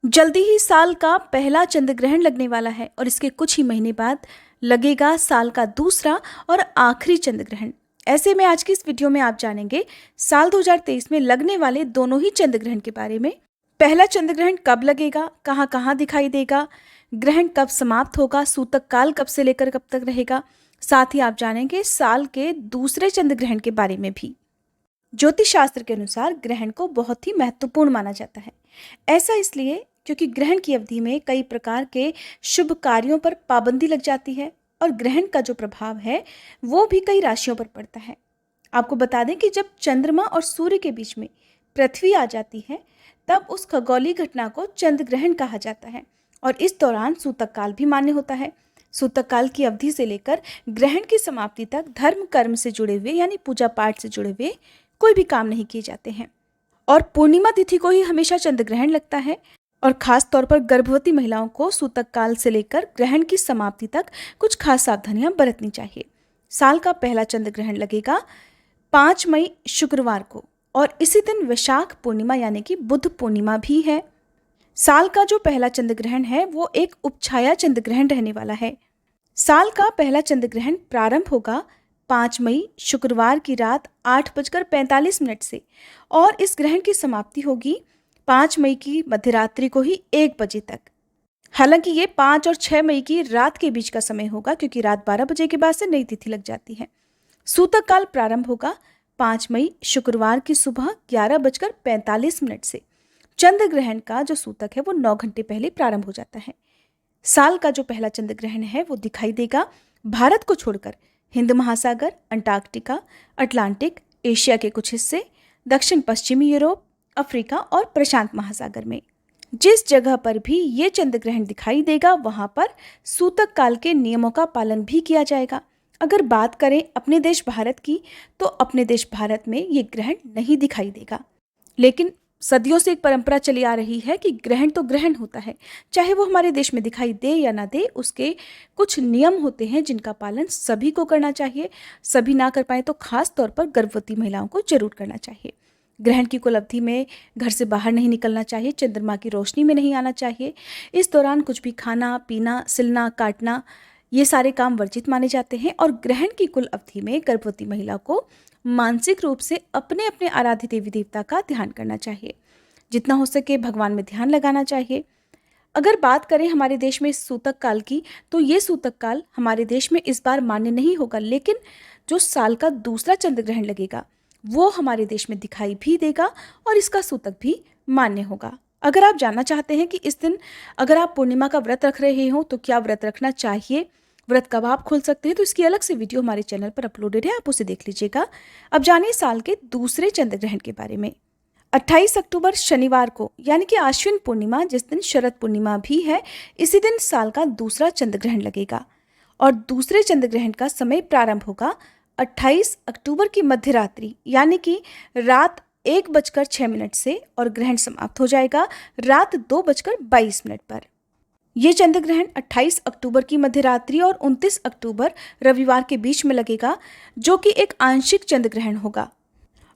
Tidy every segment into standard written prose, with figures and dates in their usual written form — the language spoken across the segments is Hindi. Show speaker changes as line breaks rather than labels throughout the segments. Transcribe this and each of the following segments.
जल्दी ही साल का पहला चंद्र ग्रहण लगने वाला है और इसके कुछ ही महीने बाद लगेगा साल का दूसरा और आखिरी चंद्र ग्रहण। ऐसे में आज की इस वीडियो में आप जानेंगे साल 2023 में लगने वाले दोनों ही चंद्र ग्रहण के बारे में। पहला चंद्र ग्रहण कब लगेगा, कहाँ कहाँ दिखाई देगा, ग्रहण कब समाप्त होगा, सूतक काल कब से लेकर कब तक रहेगा। साथ ही आप जानेंगे साल के दूसरे चंद्र ग्रहण के बारे में भी। ज्योतिष शास्त्र के अनुसार ग्रहण को बहुत ही महत्वपूर्ण माना जाता है। ऐसा इसलिए क्योंकि ग्रहण की अवधि में कई प्रकार के शुभ कार्यों पर पाबंदी लग जाती है और ग्रहण का जो प्रभाव है वो भी कई राशियों पर पड़ता है। आपको बता दें कि जब चंद्रमा और सूर्य के बीच में पृथ्वी आ जाती है तब उस खगोलीय घटना को चंद्र ग्रहण कहा जाता है और इस दौरान सूतक काल भी मान्य होता है। सूतक काल की अवधि से लेकर ग्रहण की समाप्ति तक धर्म कर्म से जुड़े हुए यानी पूजा पाठ से जुड़े हुए कोई भी काम नहीं किए जाते हैं और पूर्णिमा तिथि को ही हमेशा चंद्र ग्रहण लगता है और खास तौर पर गर्भवती महिलाओं को सूतक काल से लेकर ग्रहण की समाप्ति तक कुछ खास सावधानियां बरतनी चाहिए। साल का पहला चंद्र ग्रहण लगेगा 5 मई शुक्रवार को और इसी दिन वैशाख पूर्णिमा यानी कि बुद्ध पूर्णिमा भी है। साल का जो पहला चंद्र ग्रहण है वो एक उपछाया चंद्र ग्रहण रहने वाला है। साल का पहला चंद्र ग्रहण प्रारंभ होगा 5 मई शुक्रवार की रात 8:45 से और इस ग्रहण की समाप्ति होगी 5 मई की मध्यरात्रि को ही 1 बजे तक। हालांकि ये 5 और 6 मई की रात के बीच का समय होगा क्योंकि रात 12 बजे के बाद से नई तिथि लग जाती है। सूतक काल प्रारंभ होगा 5 मई शुक्रवार की सुबह 11:45 से। चंद्र ग्रहण का जो सूतक है वो 9 घंटे पहले प्रारंभ हो जाता है। साल का जो पहला चंद्र ग्रहण है वो दिखाई देगा भारत को छोड़कर हिंद महासागर, अंटार्कटिका, अटलांटिक, एशिया के कुछ हिस्से, दक्षिण पश्चिमी यूरोप, अफ्रीका और प्रशांत महासागर में। जिस जगह पर भी ये चंद्र ग्रहण दिखाई देगा वहां पर सूतक काल के नियमों का पालन भी किया जाएगा। अगर बात करें अपने देश भारत की तो अपने देश भारत में ये ग्रहण नहीं दिखाई देगा, लेकिन सदियों से एक परंपरा चली आ रही है कि ग्रहण तो ग्रहण होता है, चाहे वो हमारे देश में दिखाई दे या ना दे, उसके कुछ नियम होते हैं जिनका पालन सभी को करना चाहिए। सभी ना कर पाए तो खास तौर पर गर्भवती महिलाओं को जरूर करना चाहिए। ग्रहण की कुल अवधि में घर से बाहर नहीं निकलना चाहिए, चंद्रमा की रोशनी में नहीं आना चाहिए। इस दौरान कुछ भी खाना पीना, सिलना काटना, ये सारे काम वर्जित माने जाते हैं और ग्रहण की कुल अवधि में गर्भवती महिला को मानसिक रूप से अपने अपने आराध्य देवी देवता का ध्यान करना चाहिए। जितना हो सके भगवान में ध्यान लगाना चाहिए। अगर बात करें हमारे देश में सूतक काल की तो ये सूतक काल हमारे देश में इस बार मान्य नहीं होगा, लेकिन जो साल का दूसरा चंद्र ग्रहण लगेगा वो हमारे देश में दिखाई भी देगा और इसका सूतक भी मान्य होगा। अगर आप जानना चाहते हैं कि इस दिन अगर आप पूर्णिमा का व्रत रख रहे हो तो क्या व्रत रखना चाहिए, व्रत कब आप खोल सकते हैं, तो इसकी अलग से वीडियो हमारे चैनल पर अपलोडेड है, आप उसे देख लीजिएगा। अब जानिए साल के दूसरे चंद्र ग्रहण के बारे में। 28 अक्टूबर शनिवार को यानी कि आश्विन पूर्णिमा, जिस दिन शरद पूर्णिमा भी है, इसी दिन साल का दूसरा चंद्र ग्रहण लगेगा और दूसरे चंद्र ग्रहण का समय प्रारंभ होगा 28 अक्टूबर की मध्यरात्रि यानी कि रात 1:06 से और ग्रहण समाप्त हो जाएगा रात 2:22 पर। यह चंद्र ग्रहण 28 अक्टूबर की मध्यरात्रि और 29 अक्टूबर रविवार के बीच में लगेगा, जो कि एक आंशिक चंद्र ग्रहण होगा।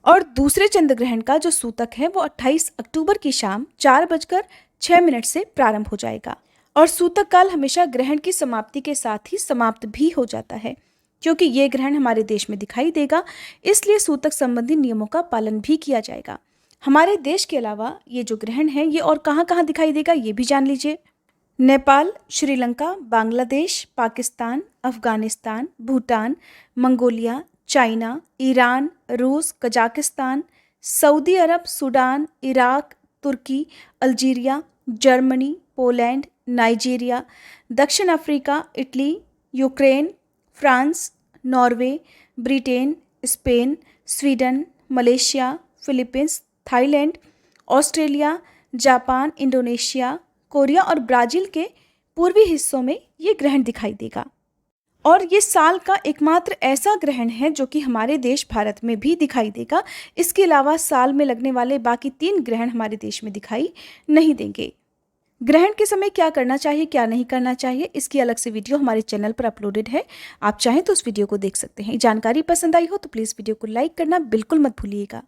और दूसरे चंद्र ग्रहण का जो सूतक है वो 28 अक्टूबर की शाम 4:06 से प्रारंभ हो जाएगा और सूतक काल हमेशा ग्रहण की समाप्ति के साथ ही समाप्त भी हो जाता है। क्योंकि ये ग्रहण हमारे देश में दिखाई देगा इसलिए सूतक संबंधी नियमों का पालन भी किया जाएगा। हमारे देश के अलावा ये जो ग्रहण है ये और कहाँ कहाँ दिखाई देगा ये भी जान लीजिए। Nepal, Sri Lanka, Bangladesh, Pakistan, Afghanistan, Bhutan, Mongolia, China, Iran, रूस, कजाकिस्तान, सऊदी अरब, सूडान, इराक, तुर्की, अल्जीरिया, जर्मनी, पोलैंड, नाइजीरिया, दक्षिण Africa, Italy, Ukraine, France, Norway, Britain, Spain, Sweden, Malaysia, Philippines, Thailand, Australia, Japan, Indonesia, Korea और ब्राज़ील के पूर्वी हिस्सों में ये ग्रहण दिखाई देगा। और ये साल का एकमात्र ऐसा ग्रहण है जो कि हमारे देश भारत में भी दिखाई देगा। इसके अलावा साल में लगने वाले बाकी 3 ग्रहण हमारे देश में दिखाई नहीं देंगे। ग्रहण के समय क्या करना चाहिए क्या नहीं करना चाहिए इसकी अलग से वीडियो हमारे चैनल पर अपलोडेड है, आप चाहें तो उस वीडियो को देख सकते हैं। जानकारी पसंद आई हो तो प्लीज़ वीडियो को लाइक करना बिल्कुल मत भूलिएगा।